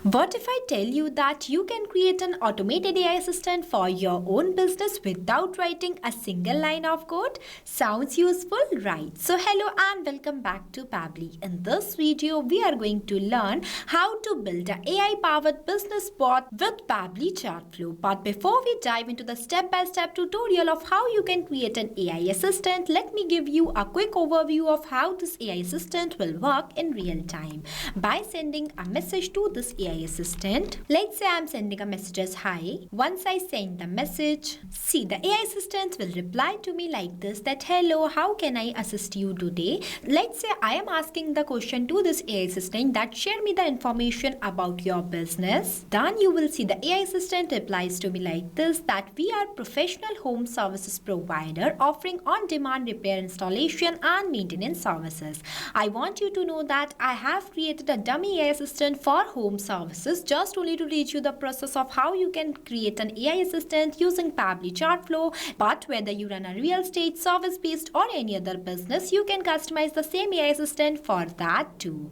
What if I tell you that you can create an automated AI assistant for your own business without writing a single line of code? Sounds useful, right? So hello and welcome back to Pabbly. In this video, we are going to learn how to build an AI-powered business bot with Pabbly Chatflow. But before we dive into the step-by-step tutorial of how you can create an AI assistant, let me give you a quick overview of how this AI assistant will work in real time. By sending a message to this AI assistant. Let's say I'm sending a message as hi. Once I send the message, see the AI assistant will reply to me like this, that hello, how can I assist you today? Let's say I am asking the question to this AI assistant that share me the information about your business. Then you will see the AI assistant replies to me like this, that we are professional home services provider offering on-demand repair, installation and maintenance services. I want you to know that I have created a dummy AI assistant for home services just only to teach you the process of how you can create an AI assistant using Pabbly Chatflow. But whether you run a real estate, service-based or any other business, you can customize the same AI assistant for that too.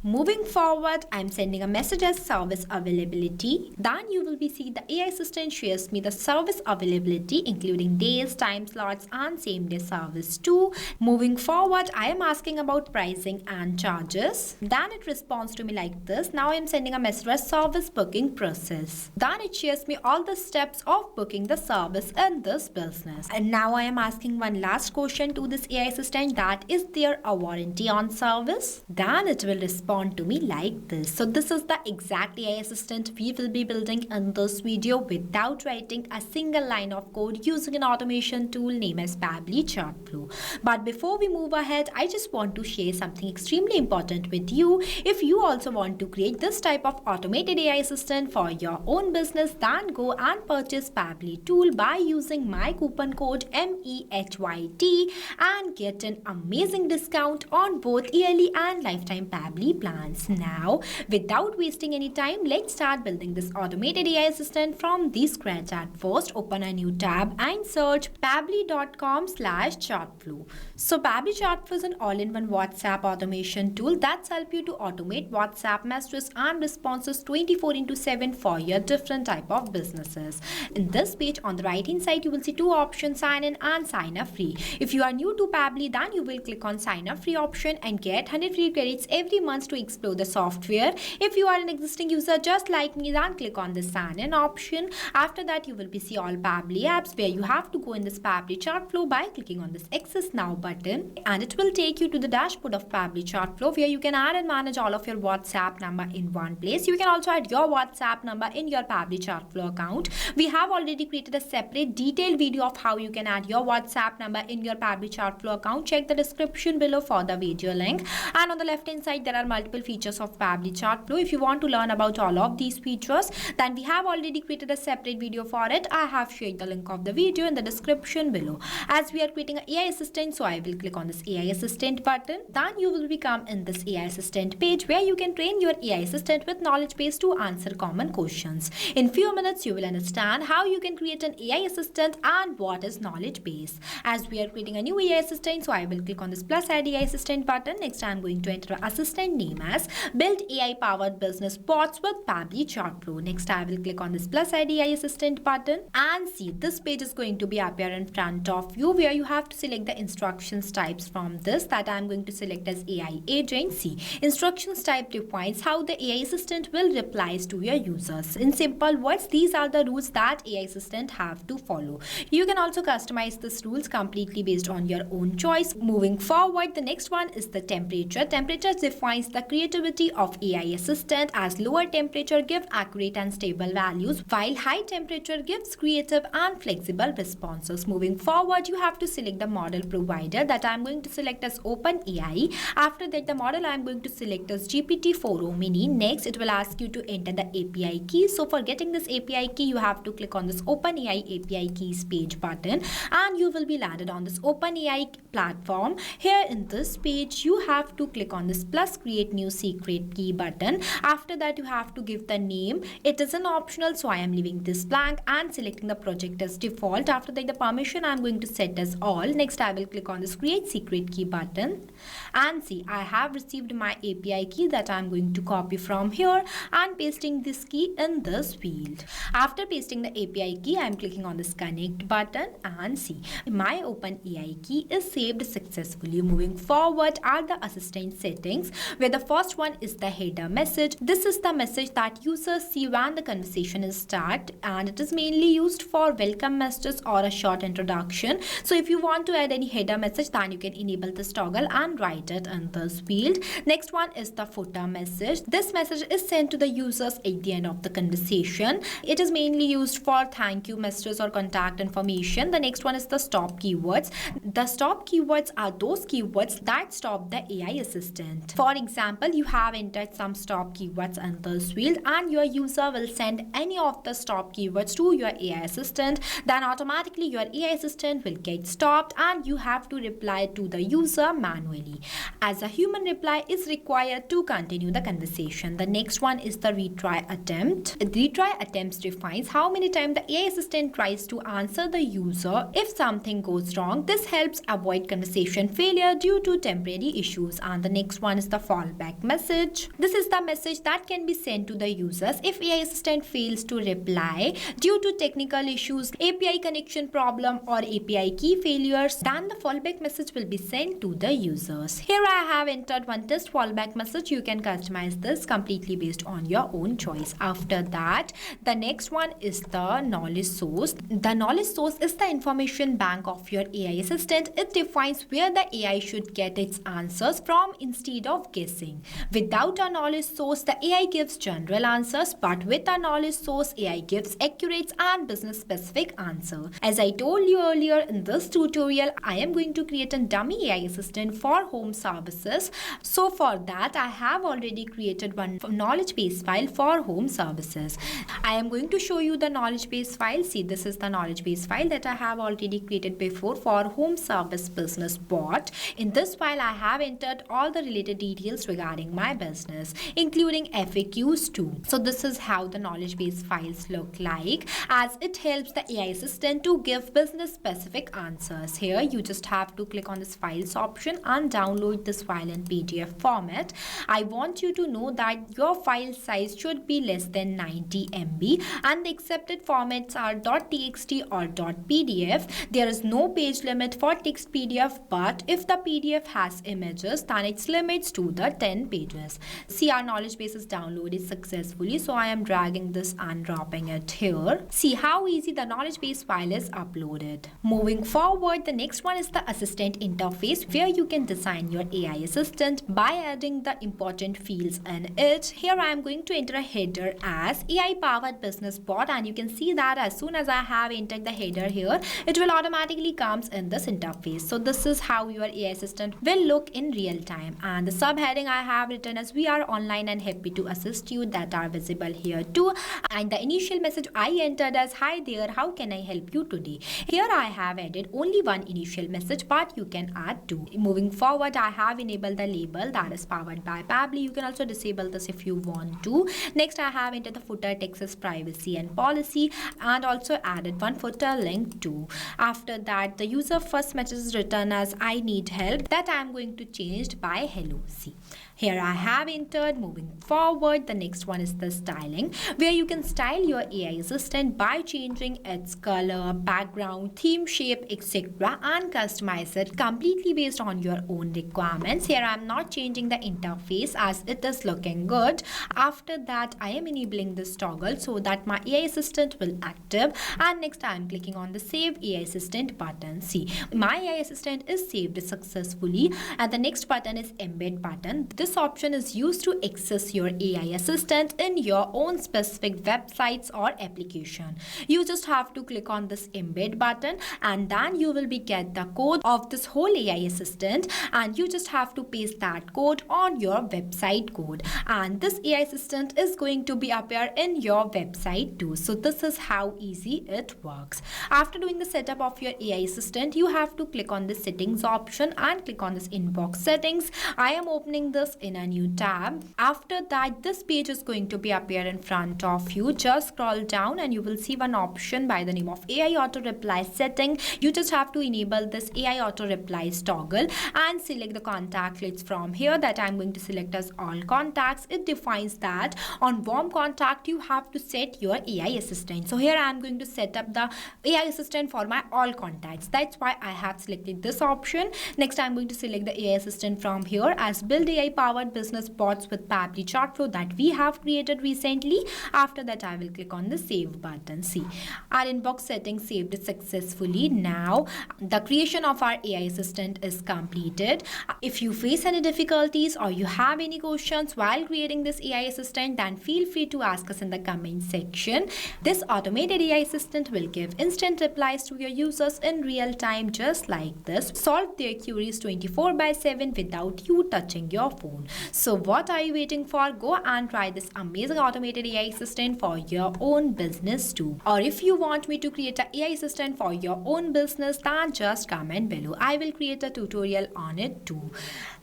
Moving forward, I'm sending a message as service availability. Then you will be see the AI assistant shares me the service availability including days, time slots and same day service too. Moving forward, I am asking about pricing and charges. Then it responds to me like this. Now I'm sending a message as service booking process. Then it shares me all the steps of booking the service in this business. And now I am asking one last question to this AI assistant, that is there a warranty on service? Then it will respond to me like this. So this is the exact AI assistant we will be building in this video without writing a single line of code using an automation tool named as Pabbly Chatflow. But before we move ahead, I just want to share something extremely important with you. If you also want to create this type of automated AI assistant for your own business, then go and purchase Pabbly tool by using my coupon code MEHYT and get an amazing discount on both yearly and lifetime Pabbly plans. Now, without wasting any time, let's start building this automated AI assistant from the scratch. At first, open a new tab and search pabbly.com/chatflow. So Pabbly Chatflow is an all-in-one WhatsApp automation tool that's help you to automate WhatsApp messages and responses 24/7 for your different type of businesses. In this page, on the right-hand side, you will see two options, sign in and sign up free. If you are new to Pabbly, then you will click on sign up free option and get 100 free credits every month to explore the software. If you are an existing user just like me, then click on the sign in option. After that, you will be see all Pabbly apps where you have to go in this Pabbly Chatflow by clicking on this access now button, and it will take you to the dashboard of Pabbly Chatflow where you can add and manage all of your WhatsApp number in one place. You can also add your WhatsApp number in your Pabbly Chatflow account. We have already created a separate detailed video of how you can add your WhatsApp number in your Pabbly Chatflow account. Check the description below for the video link. And on the left hand side, there are multiple features of Pabbly Chatflow. If you want to learn about all of these features, then we have already created a separate video for it. I have shared the link of the video in the description below. As we are creating an AI assistant, so I will click on this AI assistant button. Then you will become in this AI assistant page where you can train your AI assistant with knowledge base to answer common questions. In few minutes, you will understand how you can create an AI assistant and what is knowledge base. As we are creating a new AI assistant, so I will click on this plus add AI assistant button. Next, I am going to enter assistant name as build AI powered business bots with Pabbly Chatflow. Next, I will click on this plus AI assistant button and see this page is going to be appear in front of you where you have to select the instructions types from this, that I am going to select as AI agent. See, instructions type defines how the AI assistant will replies to your users. In simple words, these are the rules that AI assistant have to follow. You can also customize these rules completely based on your own choice. Moving forward, the next one is the temperature. Temperature defines the creativity of AI assistant, as lower temperature gives accurate and stable values while high temperature gives creative and flexible responses. Moving forward, you have to select the model provider, that I am going to select as OpenAI. After that, the model I am going to select as GPT-4o mini. Next, it will ask you to enter the API key. So for getting this API key, you have to click on this OpenAI API keys page button and you will be landed on this OpenAI platform. Here in this page, you have to click on this plus create create new secret key button. After that, you have to give the name. It is an optional, so I am leaving this blank and selecting the project as default. After that, the permission I am going to set as all. Next, I will click on this create secret key button, and see, I have received my API key that I am going to copy from here and pasting this key in this field. After pasting the API key, I am clicking on this connect button, and see, my OpenAI key is saved successfully. Moving forward are the assistant settings, where the first one is the header message. This is the message that users see when the conversation is start, and it is mainly used for welcome messages or a short introduction. So if you want to add any header message, then you can enable this toggle and write it in this field. Next one is the footer message. This message is sent to the users at the end of the conversation. It is mainly used for thank you messages or contact information. The next one is the stop keywords. The stop keywords are those keywords that stop the AI assistant. For example, you have entered some stop keywords in this field, and your user will send any of the stop keywords to your AI assistant. Then automatically your AI assistant will get stopped, and you have to reply to the user manually, as a human reply is required to continue the conversation. The next one is the retry attempt. Retry attempts defines how many times the AI assistant tries to answer the user if something goes wrong. This helps avoid conversation failure due to temporary issues. And the next one is the fallback message. This is the message that can be sent to the users if AI assistant fails to reply due to technical issues, API connection problem, or API key failures. Then the fallback message will be sent to the users. Here I have entered one test fallback message. You can customize this completely based on your own choice. After that, the next one is the knowledge source. The knowledge source is the information bank of your AI assistant. It defines where the AI should get its answers from instead of guessing. Without a knowledge source, the AI gives general answers, but with a knowledge source, AI gives accurate and business specific answer. As I told you earlier in this tutorial, I am going to create a dummy AI assistant for home services. So for that, I have already created one knowledge base file for home services. I am going to show you the knowledge base file. See, this is the knowledge base file that I have already created before for home service business bot. In this file, I have entered all the related details regarding my business, including FAQs too. So this is how the knowledge base files look like, as it helps the AI assistant to give business specific answers. Here you just have to click on this files option and download this file in PDF format. I want you to know that your file size should be less than 90 MB, and the accepted formats are .txt or .pdf. There is no page limit for text PDF, but if the PDF has images, then its limits to the 10 pages. See, our knowledge base is downloaded successfully, so I am dragging this and dropping it here. See how easy the knowledge base file is uploaded. Moving forward, the next one is the assistant interface, where you can design your AI assistant by adding the important fields in it. Here I am going to enter a header as AI powered business bot, and you can see that as soon as I have entered the header here, it will automatically comes in this interface. So this is how your AI assistant will look in real time. And the subheading I have written as we are online and happy to assist you, that are visible here too. And the initial message I entered as hi there, how can I help you today? Here I have added only one initial message, but you can add two. Moving forward, I have enabled the label that is powered by Pabbly. You can also disable this if you want to. Next, I have entered the footer text as privacy and policy, and also added one footer link too. After that, the user first message is written as I need help, that I am going to change by hello. See, here I have entered. Moving forward, the next one is the styling, where you can style your AI assistant by changing its color, background, theme, shape, etc., and customize it completely based on your own requirements. Here I am not changing the interface as it is looking good. After that, I am enabling this toggle so that my AI assistant will active, and next I am clicking on the save AI assistant button. See, my AI assistant is saved successfully, and the next button is embed button. This option is used to access your AI assistant in your own specific websites or application. You just have to click on this embed button, and then you will be get the code of this whole AI assistant, and you just have to paste that code on your website code, and this AI assistant is going to be appear in your website too. So this is how easy it works. After doing the setup of your AI assistant, you have to click on the settings option and click on this inbox settings. I am opening this this in a new tab. After that, this page is going to be appear in front of you. Just scroll down and you will see one option by the name of AI auto reply setting. You just have to enable this AI auto replies toggle and select the contact list from here that I'm going to select as all contacts. It defines that on warm contact you have to set your AI assistant. So here I'm going to set up the AI assistant for my all contacts. That's why I have selected this option. Next, I'm going to select the AI assistant from here as build AI powered business bots with Pabbly Chatflow that we have created recently. After that, I will click on the save button. See, our inbox settings saved successfully. Now the creation of our AI assistant is completed. If you face any difficulties or you have any questions while creating this AI assistant, then feel free to ask us in the comment section. This automated AI assistant will give instant replies to your users in real time, just like this. Solve their queries 24/7 without you touching your phone. So what are you waiting for? Go and try this amazing automated AI assistant for your own business too. Or if you want me to create an AI assistant for your own business, then just comment below. I will create a tutorial on it too.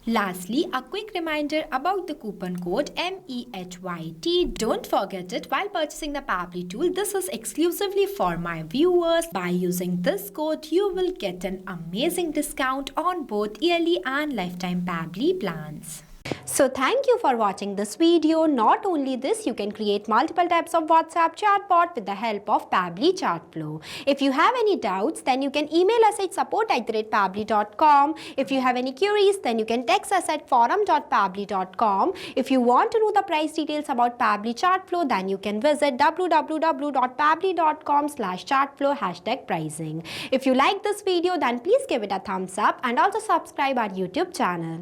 Lastly, a quick reminder about the coupon code MEHYT. Don't forget it while purchasing the Pabbly tool. This is exclusively for my viewers. By using this code, you will get an amazing discount on both yearly and lifetime Pabbly plans. So thank you for watching this video. Not only this, you can create multiple types of WhatsApp chatbot with the help of Pabbly Chatflow. If you have any doubts, then you can email us at support@pabbly.com. If you have any queries, then you can text us at forum.pabbly.com. If you want to know the price details about Pabbly Chatflow, then you can visit www.pabbly.com/chatflow #pricing. If you like this video, then please give it a thumbs up and also subscribe our YouTube channel.